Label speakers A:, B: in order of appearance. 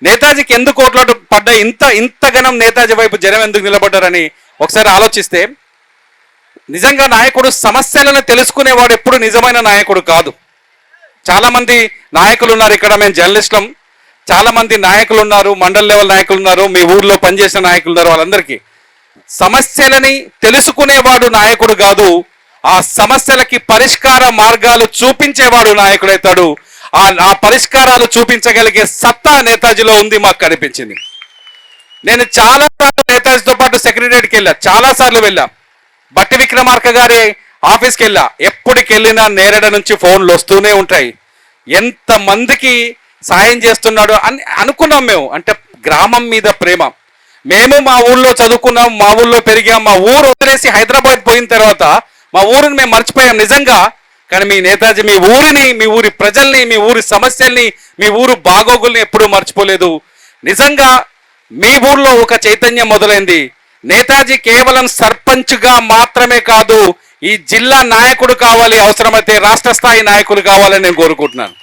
A: నేతాజీకి ఎందుకు ఓట్లు పడ్డా, ఇంతగనం నేతాజీ వైపు జనం ఎందుకు నిలబడ్డారని ఒకసారి ఆలోచిస్తే, నిజంగా నాయకుడు సమస్యలను తెలుసుకునేవాడు ఎప్పుడు నిజమైన నాయకుడు కాదు. చాలామంది నాయకులు ఉన్నారు ఇక్కడ, మేము జర్నలిస్టులం, చాలామంది నాయకులు ఉన్నారు, మండల్ లెవెల్ నాయకులు ఉన్నారు, మీ ఊర్లో పనిచేసిన నాయకులు ఉన్నారు. వాళ్ళందరికీ సమస్యలని తెలుసుకునేవాడు నాయకుడు కాదు, ఆ సమస్యలకి పరిష్కార మార్గాలు చూపించేవాడు నాయకుడైతాడు. ఆ పరిష్కారాలు చూపించగలిగే సత్తా నేతాజీలో ఉంది, మాకు కనిపించింది. నేను చాలాసార్లు నేతాజీతో పాటు సెక్రటరీకి వెళ్ళా, చాలాసార్లు వెళ్ళా. బట్టి విక్రమార్క గారి ఆఫీస్కి వెళ్ళా, ఎప్పటికి వెళ్ళినా నేరేడ నుంచి ఫోన్లు వస్తూనే ఉంటాయి. ఎంతమందికి సాయం చేస్తున్నాడు అని అనుకున్నాం మేము. అంటే గ్రామం మీద ప్రేమ. మేము మా ఊళ్ళో చదువుకున్నాం, మా ఊళ్ళో పెరిగాం, మా ఊరు వదిలేసి హైదరాబాద్ పోయిన తర్వాత మా ఊరిని మేము మర్చిపోయాం నిజంగా. కానీ మీ నేతాజీ మీ ఊరిని, మీ ఊరి ప్రజల్ని, మీ ఊరి సమస్యల్ని, మీ ఊరు బాగోగుల్ని ఎప్పుడూ మర్చిపోలేదు. నిజంగా మీ ఊళ్ళో ఒక చైతన్యం మొదలైంది. నేతాజీ కేవలం సర్పంచ్గా మాత్రమే కాదు, ఈ జిల్లా నాయకుడు కావాలి, అవసరమైతే రాష్ట్ర స్థాయి నాయకులు కావాలని నేను కోరుకుంటున్నాను.